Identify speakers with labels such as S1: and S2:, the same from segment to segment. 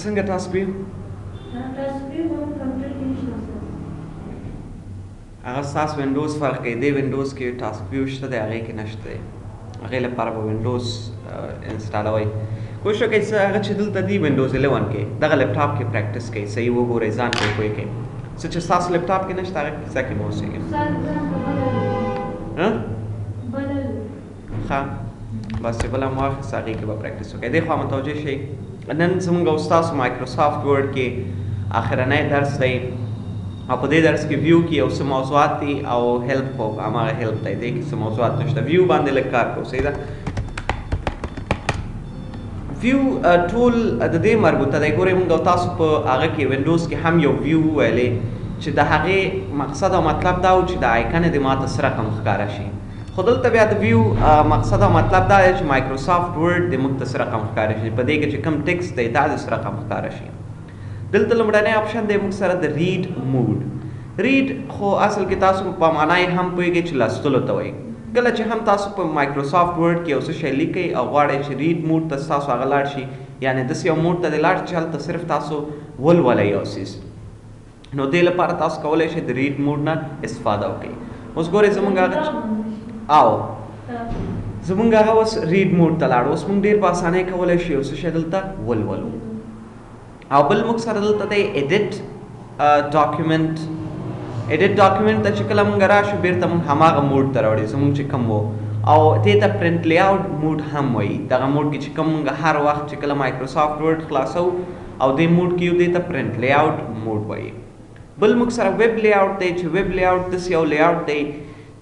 S1: څنګه تاسو به هغه تاسو وینډوز فرق کوي دی وینډوز کې ټاسک ویو شته دی هغه کې نشته دی هغه لپاره به وینډوز انسټالوي کوشش وکړئ چې هغه چې دلته دی وینډوز 11 کې دغه لپټاپ کې پریکټیس کوئ صحیح وګورئ ځان کې کوی کې څه چې تاسو لپټاپ کې نشته هغه کې ځکه مو اوسېږي ها ښه بس چې بله مو واخیست هغې کې به پریکټیس وکړئ دې خوا متوجه شئ نن زموږ او ستاسو مایکروسافټ ورډ کې آخرنی درس دی او په دې درس کې ویو کې یو څه موضوعات دي او هیلپ خو هماغه هیلپ دی دې کې څه موضوعات نشته ویو باندې لږ کار کوو صحیح ده ویو ټول د دې مربوطه دی ګورئ موږ او تاسو په هغه کې وینډوز کې هم یو ویو وویلې چې د هغې مقصد او مطلب دا و چې د آیکن دې ماته څه رقم ښکاره شي خو دلته بیا د ویو مقصد او مطلب دا دی چې مایکروسافټ ورډ د موږ ته څه رقم ښکاره شي په دې کې چې کوم ټیکسټ دی دا د څه رقم ښکاره شي دلته لومړنی اپشن دی موږ سره د ریډ موډ ریډ خو اصل کې تاسو په معنا یې هم پوهېږئ چې لوستلو ته وایي کله چې هم تاسو په مایکروسافټ ورډ کې یو څه شی لیکئ او غواړئ چې ریډ موډ ته ستاسو هغه لاړ شي یعنې داسې یو موډ ته دې لاړ چې هلته صرف تاسو ولولئ یو څیز نو دې لپاره تاسو کولی شئ د ریډ موډ نه استفاده وکړئ اوس ګورئ زموږ هغه او زموږ هغه اوس ریډ موډ ته لاړو اوس موږ ډېر په اسانۍ کولی شو یو څه شی دلته ولولو او بل موږ سره دلته دی ایډیټ ډاکیومنټ ایډیټ ډاکیومنټ ته چې کله موږ راشو بېرته موږ هماغه موډ ته راوړي زموږ چې کوم و او دې ته پرنټ لیاوټ موډ هم وایي دغه موډ کې چې کوم موږ هر وخت چې کله مایکروسافټ ورډ خلاصو او دې موډ کې یو دې ته پرنټ لیاوټ موډ وایي بل موږ سره ویب لیاوټ دی چې ویب لیاوټ داسې یو لیاوټ دی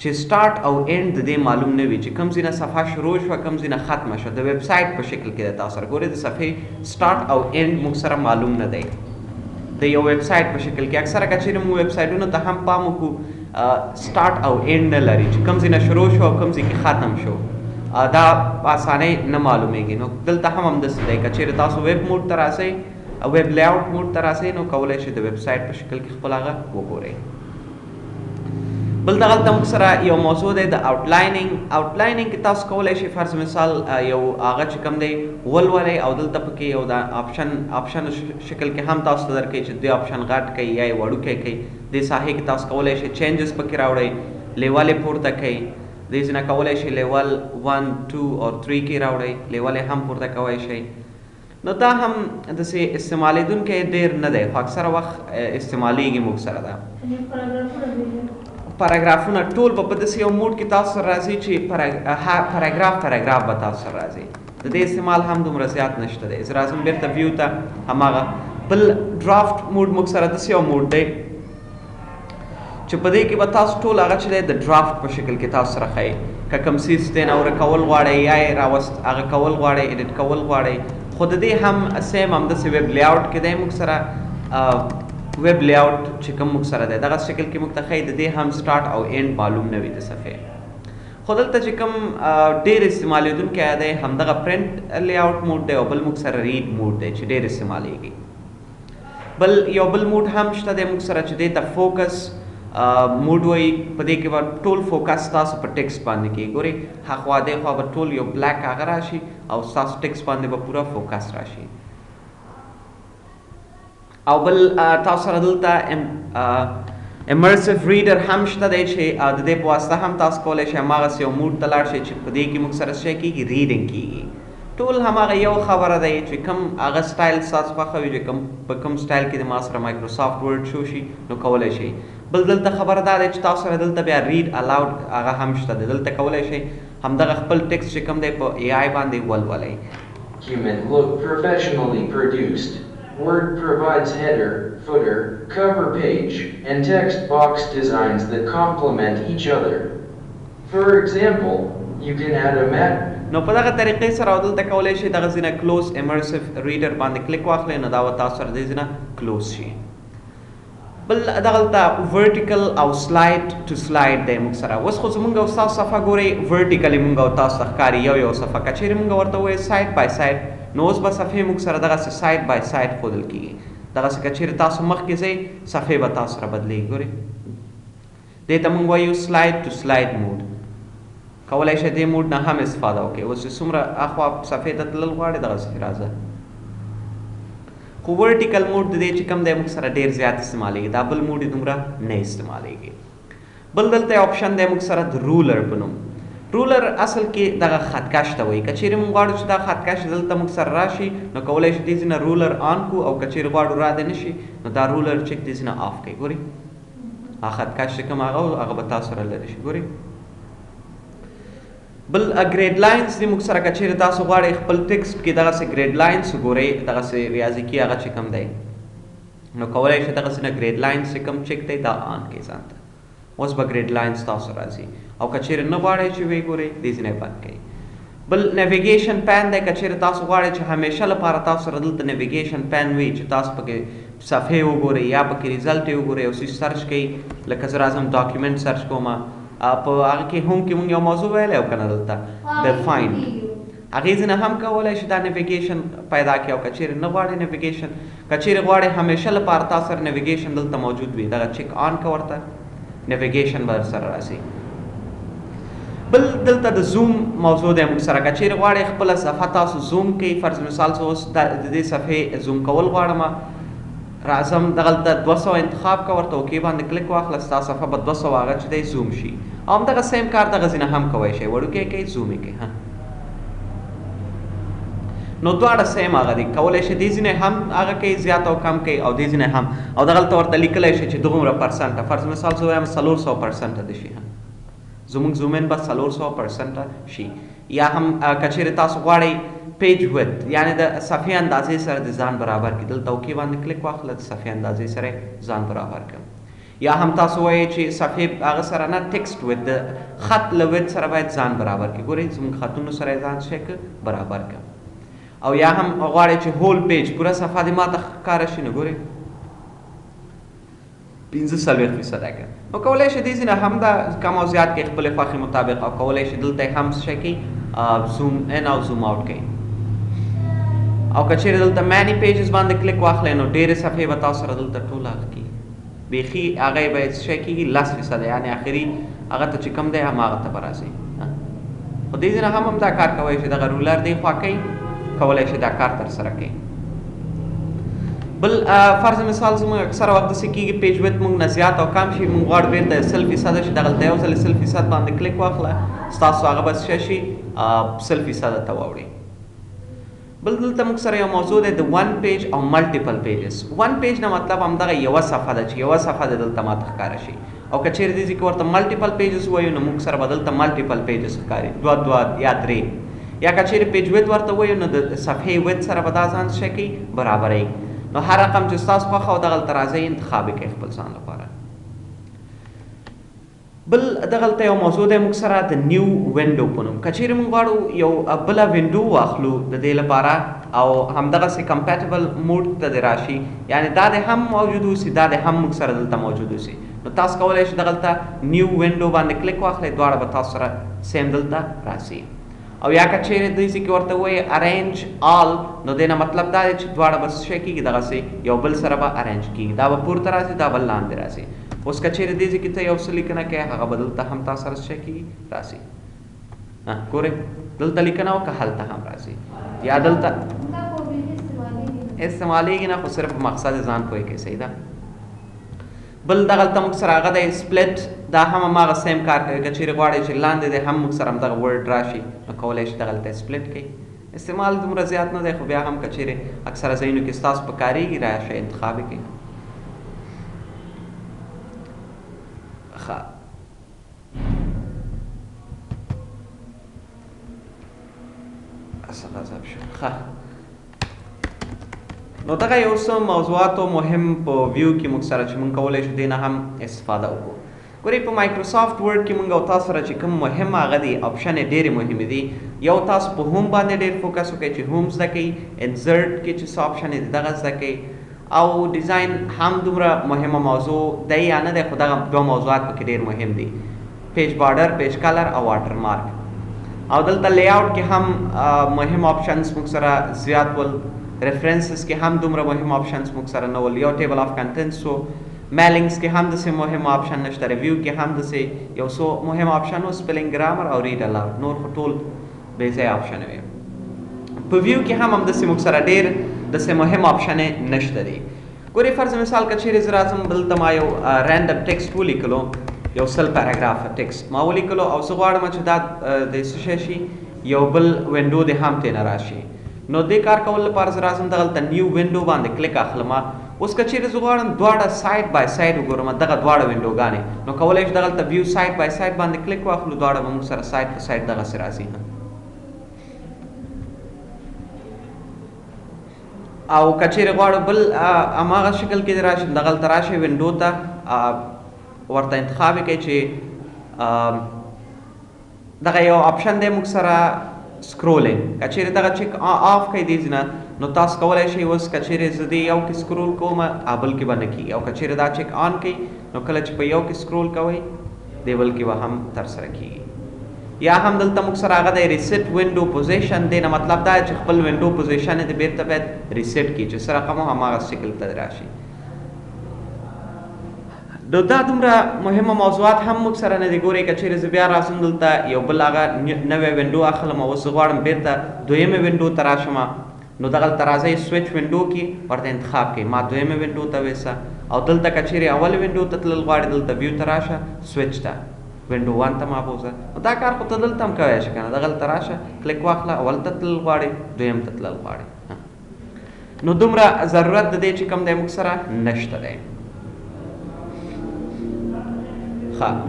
S1: چې سٹارټ او اینډ د دې معلوم نه وي چې کوم ځای نه صفحه شروع شوه کوم ځای نه ختمه شوه د ویب سایټ په شکل کې دی تاسو سره ګورئ د صفحې سٹارټ او اینډ موږ سره معلوم نه دی د یو ویب سایټ په شکل کې اکثره که چیرې موږ ویب سایټونو ته هم پام وکړو سٹارټ او اینډ نه لري چې کوم ځای نه شروع شو او کوم ځای کې ختم شو دا په اسانۍ نه معلومیږي نو دلته هم همداسې دی که چیرې تاسو ویب موډ ته راسئ او ویب لیاوټ موډ ته راسئ نو کولی شئ د ویب سایټ په شکل کې خپل هغه وګورئ بل دغلته موږ سره یو موضوع دی د آوټلاینینګ آوټلاینینګ کې تاسو کولی شئ فرض مثال یو هغه چې کوم دی ولولئ او دلته پکې یو د آپشن شکل کې هم تاسو ته درکوي چې دوی آپشن غټ کوي یا یې وړوکی کوي دې ساحې کې تاسو کولی شئ چینجز پکې راوړئ لیول یې پورته کوئ دې ځای نه کولی شئ لیول 1 2 او 3 کې راوړئ لیول یې هم پورته کولی شئ نو دا هم داسې استعمالېدونکی ډېر نه دی خو اکثره وخت استعمالیږي موږ سره دا پاراګرافونه ټول په داسې یو موډ کې تاسو سره راځي چې پاراګراف به تاسو سره راځي د دې استعمال هم دومره زیات نشته دی زه راځم بېرته ویو ته هماغه بل ډرافټ موډ موږ سره داسې یو موډ دی چې په دې کې به تاسو ټول هغه چې دی د ډرافټ په شکل کې تاسو سره ښایي که کوم څیز دی نه ورکول غواړئ یا یې راوست هغه کول غواړئ ایډیټ کول غواړئ خو د دې هم سیم همداسې ویب لیاوټ کې دی موږ سره ویب لیاوټ چې کوم موږ سره دی دغه شکل کې موږ ته ښایي د دې هم سټارټ او اینډ معلوم نه وي د صفحې خو دلته چې کوم ډېر استعمالېدونکی دی همدغه پرنټ لیاوټ موډ دی او بل موږ سره ریډ موډ دی چې ډېر استعمالېږي بل یو بل موډ هم شته دی موږ سره چې دې ته فوکس موډ وایي په دې کې به ټول فوکس تاسو په ټیکسټ باندې کېږي ګورئ هاخوا دېخوا به ټول یو بلیک هغه راشي او ستاسو ټیکسټ باندې به پوره فوکس راشي او بل تاسو سره دلته امرسیو ریډر هم شته دی چې د دې په واسطه هم تاسو کولی شئ هماغسې یو موډ ته لاړ شئ چې په دې کې موږ سره څه کېږي ریډینګ کېږي ټول هماغه یو خبره دی چې کوم هغه سټایل ستاسو خوښوي چې په کوم سټایل کې د ما سره مایکروسافټ ورډ شو شي نو کولی شئ بل دلته خبره دا دی چې تاسو سره دلته بیا ریډ الاؤډ هغه هم شته دی دلته کولی شئ همدغه خپل ټیکسټ چې کوم دی په اے آی باندې ولولئ
S2: Word provides header, footer, cover page, and text box designs that complement each other. For example, you can add a map.
S1: نو په دغه طریقې سره دلته کولی شئ دغه ځای نه کلوز امرسیو ریډر باندې کلیک واخلئ نو دا به تاسو سره دې ځای نه کلوز شي بل دغلته ورټیکل او سلاید ټو سلاید دی موږ سره اوس خو زموږ او ستاسو صفحه ګورئ ورټیکلي موږ او تاسو ته ښکاري یو صفحه که چیرې موږ ورته ووایو سایډ بای سایډ نو اوس به صفحې موږ سره دغسې سایډ بای سایډ ښودل کېږي دغسې که چیرې تاسو مخکې ځئ صفحې به تاسو سره بدلېږي ګورئ دې ته موږ وایو سلاید ټو سلاید موډ کولی شئ دې موډ نه هم استفاده وکړئ اوس چې څومره اخوا صفحې ته تلل غواړئ دغسې راځه خو ورټیکل موډ د دې چې کوم دی موږ سره ډېر زیات استعمالیږي، دا بل موډ یې دومره نه استعمالیږي. بل دلته آپشن دی موږ سره د رولر په نوم. رولر اصل کې دغه خطکش ته وایي. که چیرې موږ غواړو چې دا خطکش دلته موږ سره راشي نو کولی شو دې ځای نه رولر آن کړو، او که چیرې غواړو را دې نه شي نو دا رولر چک دې ځای نه آف کړئ. ګورئ هغه خطکش چې کوم هغه به تاسو سره لرې شي. ګورئ بل ګریډ لاینز دی موږ سره که چیرې تاسو غواړئ خپل ټیکسټ کې دغسې ګریډ لاینز وګورئ، دغسې ریاضیکي هغه چې کوم دی نو کولی شئ دغسې نه ګریډ لاینز چې کوم چک دی دا آن کړئ ځان ته. اوس به ګریډ لاینز تاسو راځي، او که چیرې نه غواړئ چې ویې ګورئ دې ځای نه بند کړئ. بل نیویګیشن پین دی، که چیرې تاسو غواړئ چې همیشه لپاره تاسو سره دلته نیویګیشن پین وي چې تاسو پکې صفحې وګورئ یا پکې ریزلټ یې وګورئ او څه سرچ کړئ. لکه زه راځم ډاکیومنټ سرچ کوم، په هغه کې هم کې مونږ یو موضوع ویلی او که نه دلته د فایند هغې ځای نه هم کولی شي دا نیویګیشن پیدا کړي. او که چیرې نه غواړئ نیویګیشن، که چیرې غواړئ همیشه لپاره تاسو سره نیویګیشن دلته موجود وي، دغه چک آن که ورته نیویګیشن به سره راسي. بل دلته د زوم موضوع دی موږ سره. که چیرې غواړئ خپله صفحه تاسو زوم کوئ، فرض مثال زه اوس د دې صفحې زوم کول غواړم، راځم دغلته 200 انتخاب که ورته اوکې باندې کلیک واخله، ستا صفحه به 200 هغه چې دی زوم شي. او همدغه سیم کار دغه ځای نه هم کوی شئ، وړوکی کوئ زوم یې کوئ. نو دواړه سیم هغه دي، کولی شئ دې ځای نه هم هغه کوئ زیات او کم کوئ، او دې ځای نه هم، او دغلته ورته لیکلی شئ چې دومره پرسنټه، فرض مثال زه وایم 400% دې شي، زموږ زومین به 400% شي. یا هم که چیرې تاسو غواړئ پیج ویت یعنی د صفحې اندازې سره د ځان برابر کړي، دلته اوکې باندې کلیک واخله، د صفحې اندازې سره ځان برابر کړم. یا هم تاسو وایئ چې صفحې هغه سره نه ټیکسټ ویت د خط له ویت سره باید ځان برابر کړي. ګورئ زموږ خطونو سره یې ځان شی برابر کړم. او یا هم غواړئ چې هول پیج پوره صفحه دې ماته ښکاره شي، نو ګورئ 45% کړه. نو کولی شئ دې ځای نه هم دا کم او زیات کړئ خپلې خوښې مطابق، او کولی شئ دلته هم څه شی کوئ زوم ان او زوم آوټ کوئ. او که چیرې دلته مینی پیجز باندې کلیک واخلئ نو ډېرې صفحې به تاسو سره دلته ټول هغه کړي، بیخي هغه یې به څه شی کېږي 10% یعنې آخري هغه ته چې کوم دی هماغه ته به راځئ. خو دې ځای نه هم دا کار کوی شئ، دغه رولر دې خوا کوئ، کولی شئ دا کار ترسره کړئ. بل فرض مثال زموږ اکثره وخت داسې کېږي پیج ویت موږ نه زیات او کم شي، موږ غواړو بېرته 100% شي، دغلته یو ځل 100% باندې کلیک واخله، ستاسو هغه به څه شي 100% ته واوړي. بل دلته موږ سره یو موضوع دی د ون پیج او ملټیپل پیجز. ون پیج نه مطلب همدغه یوه صفحه ده چې یوه صفحه د دلته ماته ښکاره شي، او که چیرې دې ځای کې ورته ملټیپل پیجز ووایو نو موږ سره به دلته ملټیپل پیجز ښکاري، دوه یا درې. یا که چیرې پیج ویت ورته ووایو نو د صفحې ویت سره به دا ځان څه شی کوي برابروي. نو هر رقم چې ستاسو خوښه او دغلته راځئ انتخاب یې کوئ خپل ځان لپاره. بل دغلته یو موضوع دی موږ سره د نیو وینډو په نوم. که چیرې موږ غواړو یو بله وینډو واخلو د دې لپاره او همدغسې کمپیټیبل موډ ته دې راشي، یعنې دا دې هم موجود اوسي دا دې هم موږ سره دلته موجود اوسي، نو تاسو کولی شئ دغلته نیو وینډو باندې کلیک واخلئ، دواړه به تاسو سره سیم دلته راسي. او یا که چیرې دې ځای کې ورته ووایي ارینج آل، نو دې نه مطلب دا دی چې دواړه به څه شی کېږي دغسې یو بل سره به ارینج کېږي، دا به پورته راځي دا بل لاندې راځي. اوس که چیرې دې ځای کې ته یو څه لیکنه کوې هغه به دلته هم تا سره څه شی کېږي راسي. ګورئ دلته لیکنه وکړه هلته هم راځي، یا دلته استعمالیږي نه، خو صرف مقصد ځان پوه کوي. صحیح ده. بل دغلته موږ سره هغه دی سپلټ، دا هم هماغه سیم کار کوي. که چیرې غواړئ چې لاندې دی هم موږ سره همدغه ورډ راشي نو کولی شئ دغلته سپلټ کوئ. استعمال دومره زیات نه دی، خو بیا هم که چیرې اکثره ځایونو کې ستاسو په کارېږي راشئ انتخاب یې کوئ. ښه غضب شو. ښه نو دغه یو څه موضوعاتو مهم په ویو کې موږ سره چې موږ کولی شو دې نه هم استفاده وکړو. ګورئ په مایکروسافټ ورډ کې موږ او تاسو سره چې کوم مهم هغه دي آپشن یې ډېرې مهمې دي. یو تاسو په هوم باندې ډېر فوکس وکړئ چې هوم زده کوئ، انزرټ کې چې څه آپشن دی دغه زده کوئ، او ډیزاین هم دومره مهمه موضوع دی یا نه دی، خو دغه دوه موضوعات پکې ډېر مهم دي، پیج بارډر، پیج کلر او واټر مارک. او دلته لی آوټ کې هم مهم آپشنز موږ سره زیات ول، ریفرنسز کې هم دومره مهم آپشنز موږ سره نه ول، یو ټیبل آف کنټنټس و، میلینګز کې هم داسې مهم آپشن نشته، ریویو کې هم داسې یو څو مهم آپشن و، سپیلنګ ګرامر او ریډ الاوډ، نور خو ټول بې ځایه آپشن وي. په ویو کې هم همداسې موږ سره ډېر داسې مهم آپشن یې نشته دی. ګورې فرض مثال که چیرې زه راځم دلته ما یو رینډم ټیکسټ ولیکلو، یو 100 پیراګراف ټیکسټ ما ولیکلو او زه غواړم چې دا د څه شی شي، یو بل وینډو دې هم ترې نه راشي. نو دې کار کولو لپاره زه راځم دغلته نیو وینډو باندې کلیک اخلم. اوس که چیرې زه غواړم دواړه سایډ بای سایډ وګورم دغه دواړه وینډوګانې، نو کولی شو دغلته ویو سایډ بای سایډ باندې کلیک واخلو، دواړه به موږ سره سایډ په سایډ دغسې راځي. او که چیرې غواړو بل هماغه شکل کې دې راشي، دغلته راشئ وینډو ته، ورته انتخاب یې کوئ چې دغه یو آپشن دی موږ سره سکرولینګ. که چیرې دغه چیک آف کړئ دې ځینه، نو تاسو کولی شئ اوس که چیرې زه دې یو کې سکرول کوم بل کې به نه کېږي، او که چیرې دا چیک آن کړئ نو کله چې په یو کې سکرول کوئ دې بل کې به هم ترسره کېږي. یا هم دلته موږ سره هغه د ریسیټ وینډو پوزیشن دی، نه مطلب دا چې خپل وینډو پوزیشن یې بیرته باید ریسیټ کړي چې څه رقم هماغه شکل ته راشي. نو دا دومره مهمه موضوعات هم موږ سره نه دي. ګورئ که چیرې زه بیا راځم دلته یو بل هغه نوی وینډو اخلم او اوس زه غواړم بیرته دویمې وینډو ته راشم، نو دغلته راځئ سویچ وینډو کې ورته انتخاب کړئ، ما دویمې وینډو ته ویسه. او دلته که چیرې اول وینډو ته تلل غواړئ دلته ویو ته راشه، سویچ ته وینډو 1 ته ما بوځه. دا کار خو ته دلته هم کولی شې که نه، دغلته راشه کلیک واخله، اول ته تلل غواړئ، دویم ته تلل غواړئ. نو دومره ضرورت د دې چې کوم دی موږ سره نشته دی.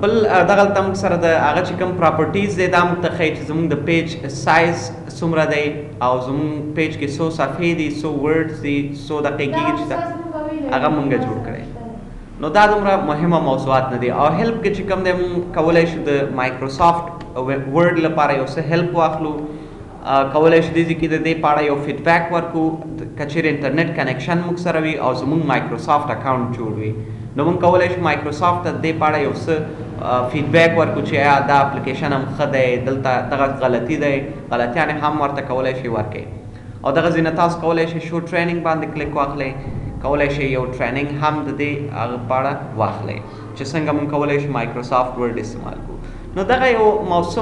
S1: بل دغلته موږ سره د هغه چې کوم پراپرټیز دی دا موږ ته ښایي چې زموږ د پیج سایز څومره دی او زموږ پیج کې څو صفحې دي، څو ورډز دي، څو دقیقې کېږي چې هغه موږ جوړ کړی. نو دا دومره مهمه موضوعات نه دي. او هیلپ کې چې کوم دی موږ کولی شو د مایکروسافټ ورډ لپاره یو څه هیلپ واخلو، کولی شو دې کې د دې په اړه یو فیډبیک ورکړو. که چیرې انټرنیټ کنیکشن موږ سره وي او زموږ مایکروسافټ اکاونټ جوړ وي، نو موږ کولی شو مایکروسافټ ته د دې په اړه یو څه فیډبیک ورکړو چې آیا دا اپلیکیشن هم ښه دی، دلته دغه غلطي دی، غلطیانې هم ورته کولی شئ ورکړئ. او دغه ځینې تاسو کولی شئ شو ټریننګ باندې کلیک واخلئ، کولی شئ یو ټریننګ هم د دې هغه په اړه واخلئ چې څنګه موږ کولی شو مایکروسافټ ورډ استعمال کړو. نو دغه یو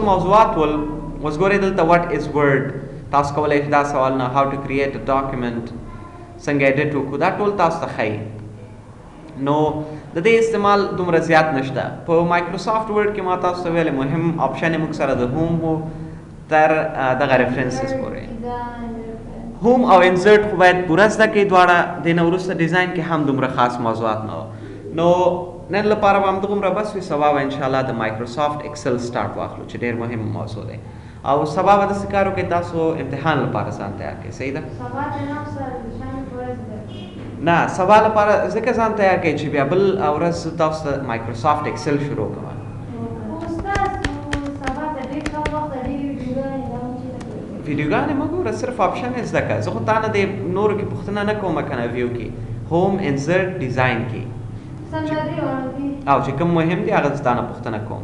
S1: موضوعات ول. اوس ګورئ دلته وټ از ورډ، تاسو کولی شئ دا سوال نه هاو ټو کریټ ا ډاکومنټ، څنګه ایډیټ وکړو، دا ټول تاسو ته ښایي. نو د دې استعمال دومره زیات نشته. په مایکروسافټ ورډ کې ما تاسو ته ویلې مهم آپشن یې موږ سره د هوم و تر دغه ریفرنسز پورې. هوم او انسرټ خو باید پوره زده کړئ دواړه، دې نه وروسته ډیزاین کې هم دومره خاص موضوعات نه وو. نو نن لپاره به همدغومره بس وي. سبا به انشاءالله د مایکروسافټ ایکسل سټارټ واخلو چې ډېر مهم موضوع دی. او سبا به داسې کار وکړئ تاسو امتحان لپاره ځان تیار کړئ. صحیح ده؟ نه، سبا لپاره ځکه ځان تیار کړئ چې بیا بل ورځ تاسو ته مایکروسافټ ایکسل شروع کوم. ویډیوګانې مه ګوره، صرف آپشن یې زده کړه. زه خو تا نه د نورو کې پوښتنه نه کوم که نه، ویو کې هوم انسرټ ډیزاین کې او چې کوم مهم دي هغه زه تا نه پوښتنه کوم.